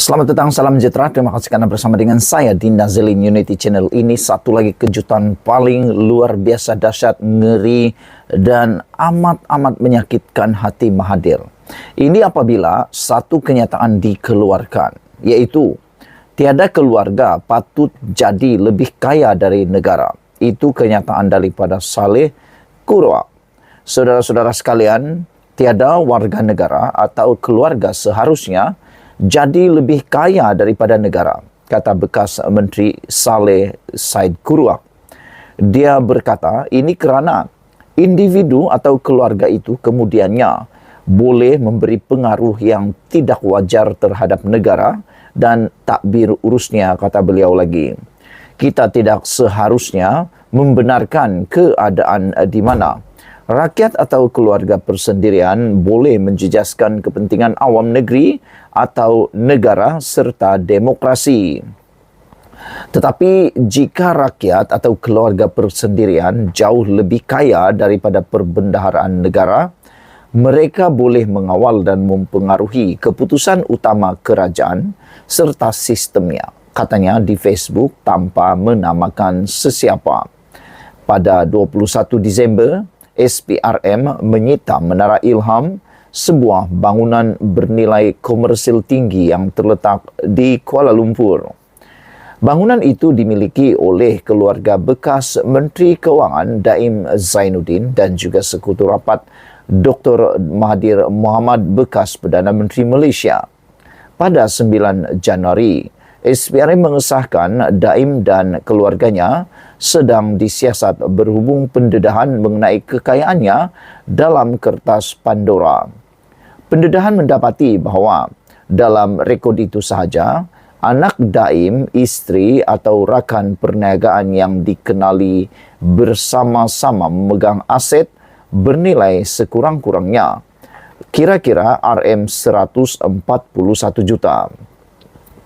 Selamat datang, salam sejahtera. Terima kasih karena bersama dengan saya di Nazilin Unity Channel ini. Satu lagi kejutan paling luar biasa dahsyat, ngeri, dan amat-amat menyakitkan hati Mahathir. Ini apabila satu kenyataan dikeluarkan, yaitu tiada keluarga patut jadi lebih kaya dari negara. Itu kenyataan daripada Saleh Kuruak. Saudara-saudara sekalian, tiada warga negara atau keluarga seharusnya jadi lebih kaya daripada negara, kata bekas Menteri Saleh Said Kuruak. Dia berkata, ini kerana individu atau keluarga itu kemudiannya boleh memberi pengaruh yang tidak wajar terhadap negara dan takbir urusnya, kata beliau lagi. Kita tidak seharusnya membenarkan keadaan di mana rakyat atau keluarga persendirian boleh menjejaskan kepentingan awam negeri atau negara serta demokrasi. Tetapi jika rakyat atau keluarga persendirian jauh lebih kaya daripada perbendaharaan negara, mereka boleh mengawal dan mempengaruhi keputusan utama kerajaan serta sistemnya, katanya di Facebook tanpa menamakan sesiapa. Pada 21 Disember, SPRM menyita Menara Ilham, sebuah bangunan bernilai komersil tinggi yang terletak di Kuala Lumpur. Bangunan itu dimiliki oleh keluarga bekas Menteri Kewangan Daim Zainuddin dan juga sekutu rapat Dr. Mahathir Mohamad, bekas Perdana Menteri Malaysia. Pada 9 Januari, SPRM mengesahkan Daim dan keluarganya sedang disiasat berhubung pendedahan mengenai kekayaannya dalam kertas Pandora. Pendedahan mendapati bahawa dalam rekod itu sahaja, anak Daim, isteri atau rakan perniagaan yang dikenali bersama-sama memegang aset bernilai sekurang-kurangnya kira-kira RM141 juta.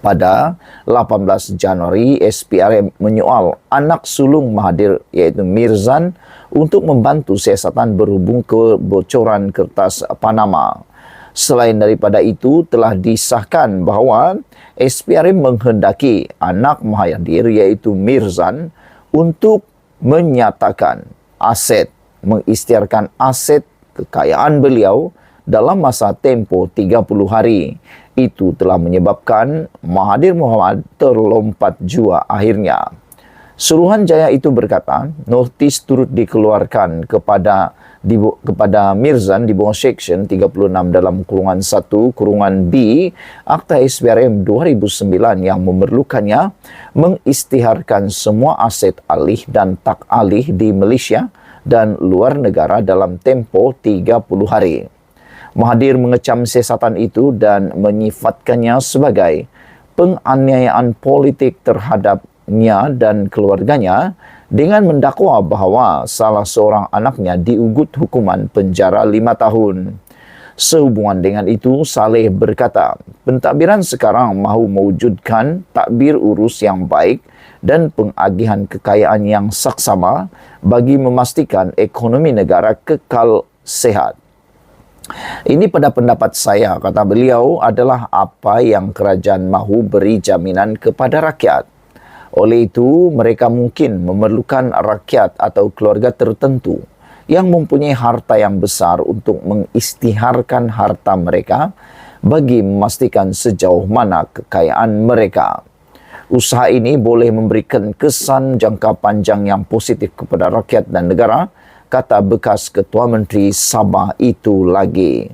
Pada 18 Januari, SPRM menyoal anak sulung Mahathir iaitu Mirzan untuk membantu siasatan berhubung kebocoran kertas Panama. Selain daripada itu, telah disahkan bahawa SPRM menghendaki anak Mahathir iaitu Mirzan untuk menyatakan aset, mengisytiharkan aset kekayaan beliau dalam masa tempoh 30 hari. Itu telah menyebabkan Mahathir Mohamad terlompat jua akhirnya. Suruhanjaya itu berkata, notis turut dikeluarkan kepada Mirzan di bawah Seksyen 36 dalam kurungan 1 kurungan B Akta SPRM 2009 yang memerlukannya mengisytiharkan semua aset alih dan tak alih di Malaysia dan luar negara dalam tempoh 30 hari. Mahathir mengecam siasatan itu dan menyifatkannya sebagai penganiayaan politik terhadapnya dan keluarganya dengan mendakwa bahawa salah seorang anaknya diugut hukuman penjara 5 tahun. Sehubungan dengan itu, Saleh berkata, pentadbiran sekarang mahu mewujudkan takbir urus yang baik dan pengagihan kekayaan yang saksama bagi memastikan ekonomi negara kekal sehat. Ini pada pendapat saya, kata beliau, adalah apa yang kerajaan mahu beri jaminan kepada rakyat. Oleh itu, mereka mungkin memerlukan rakyat atau keluarga tertentu yang mempunyai harta yang besar untuk mengisytiharkan harta mereka bagi memastikan sejauh mana kekayaan mereka. Usaha ini boleh memberikan kesan jangka panjang yang positif kepada rakyat dan negara, kata bekas Ketua Menteri Sabah itu lagi.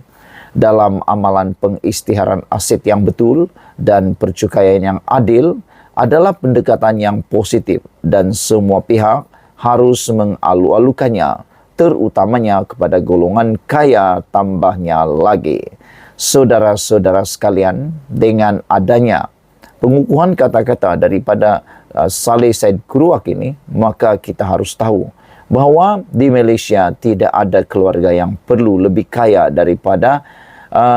Dalam amalan pengisytiharan aset yang betul dan percukaian yang adil adalah pendekatan yang positif dan semua pihak harus mengalu-alukannya, terutamanya kepada golongan kaya, tambahnya lagi. Saudara-saudara sekalian, dengan adanya pengukuhan kata-kata daripada Saleh Said Kuruak ini, maka kita harus tahu bahawa di Malaysia tidak ada keluarga yang perlu lebih kaya daripada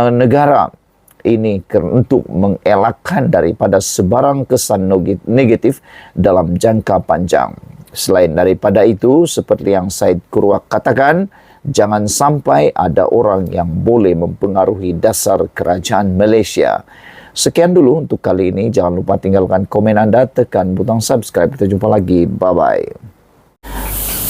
negara ini untuk mengelakkan daripada sebarang kesan negatif dalam jangka panjang. Selain daripada itu, seperti yang Said Kuruak katakan, jangan sampai ada orang yang boleh mempengaruhi dasar kerajaan Malaysia. Sekian dulu untuk kali ini. Jangan lupa tinggalkan komen Anda, tekan butang subscribe. Kita jumpa lagi. Bye-bye.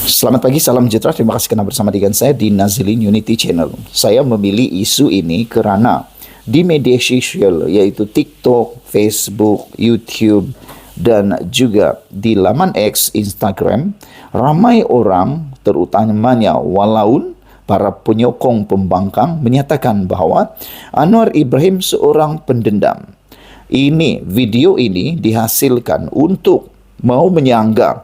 Selamat pagi, salam sejahtera. Terima kasih kerana bersama dengan saya di Nazilin Unity Channel. Saya memilih isu ini kerana di media sosial iaitu TikTok, Facebook, YouTube dan juga di laman X, Instagram, ramai orang terutamanya walaun para penyokong pembangkang menyatakan bahawa Anwar Ibrahim seorang pendendam. Video ini dihasilkan untuk mau menyanggah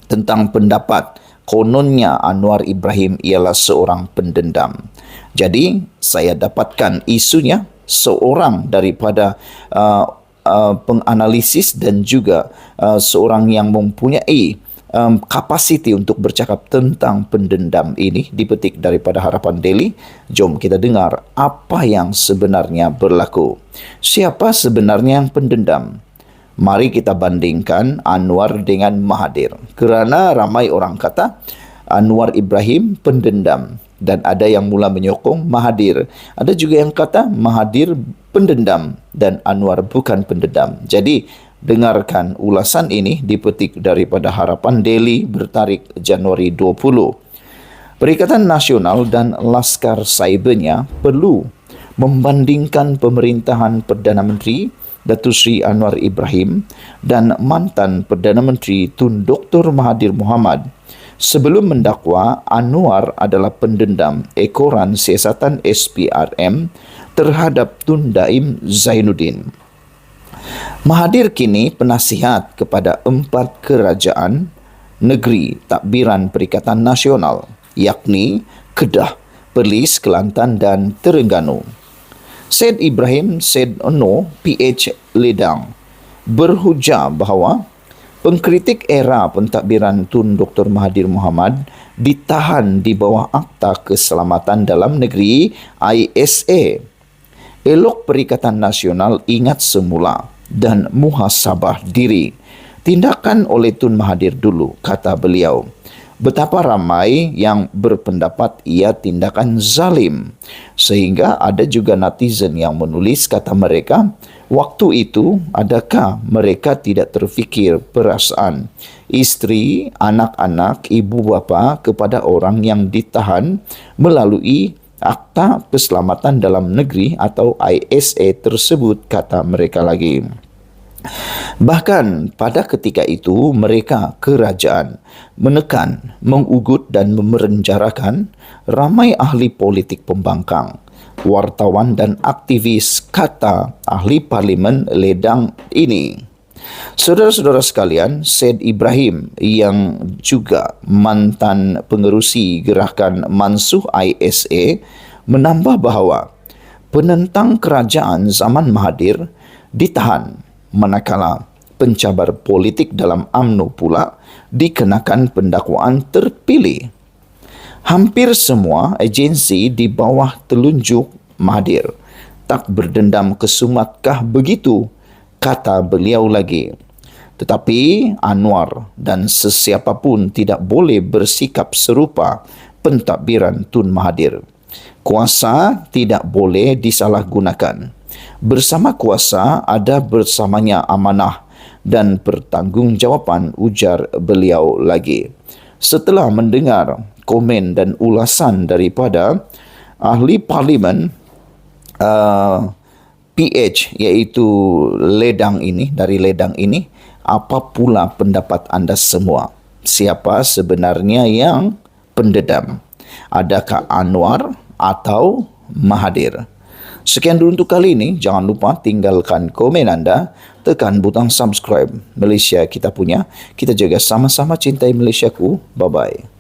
tentang pendapat kononnya Anwar Ibrahim ialah seorang pendendam. Jadi, saya dapatkan isunya seorang daripada penganalisis dan juga seorang yang mempunyai kapasiti untuk bercakap tentang pendendam ini, dipetik daripada Harapan Daily. Jom kita dengar apa yang sebenarnya berlaku. Siapa sebenarnya yang pendendam? Mari kita bandingkan Anwar dengan Mahathir. Kerana ramai orang kata Anwar Ibrahim pendendam dan ada yang mula menyokong Mahathir. Ada juga yang kata Mahathir pendendam dan Anwar bukan pendendam. Jadi, dengarkan ulasan ini dipetik daripada Harapan Daily bertarikh Januari 20. Perikatan Nasional dan Laskar Saibernya perlu membandingkan pemerintahan Perdana Menteri Datuk Seri Anwar Ibrahim dan mantan Perdana Menteri Tun Dr. Mahathir Mohamad sebelum mendakwa Anwar adalah pendendam ekoran siasatan SPRM terhadap Tun Daim Zainuddin. Mahathir kini penasihat kepada 4 kerajaan negeri takbiran Perikatan Nasional, yakni Kedah, Perlis, Kelantan dan Terengganu. Syed Ibrahim Syed Ono PH Ledang berhujah bahawa pengkritik era pentadbiran Tun Dr. Mahathir Mohamad ditahan di bawah Akta Keselamatan Dalam Negeri ISA. Elok Perikatan Nasional ingat semula dan muhasabah diri. Tindakan oleh Tun Mahathir dulu, kata beliau. Betapa ramai yang berpendapat ia tindakan zalim. Sehingga ada juga netizen yang menulis, kata mereka, waktu itu adakah mereka tidak terfikir perasaan isteri, anak-anak, ibu bapa kepada orang yang ditahan melalui Akta Keselamatan Dalam Negeri atau ISA tersebut, kata mereka lagi. Bahkan pada ketika itu mereka kerajaan menekan, mengugut dan memenjarakan ramai ahli politik pembangkang, wartawan dan aktivis, kata ahli parlimen Ledang ini. Saudara-saudara sekalian, Syed Ibrahim yang juga mantan pengerusi gerakan Mansuh ISA menambah bahawa penentang kerajaan zaman Mahathir ditahan manakala pencabar politik dalam UMNO pula dikenakan pendakwaan terpilih. Hampir semua agensi di bawah telunjuk Mahathir tak berdendam kesumatkah begitu, kata beliau lagi. Tetapi Anwar dan sesiapa pun tidak boleh bersikap serupa pentadbiran Tun Mahathir. Kuasa tidak boleh disalahgunakan. Bersama kuasa ada bersamanya amanah dan pertanggungjawaban, ujar beliau lagi. Setelah mendengar komen dan ulasan daripada ahli parlimen PH iaitu Ledang ini, dari Ledang ini, apa pula pendapat anda semua? Siapa sebenarnya yang pendendam? Adakah Anwar atau Mahathir? Sekian dulu untuk kali ini. Jangan lupa tinggalkan komen anda, tekan butang subscribe. Malaysia kita punya, kita jaga sama-sama cintai Malaysiaku. Bye-bye.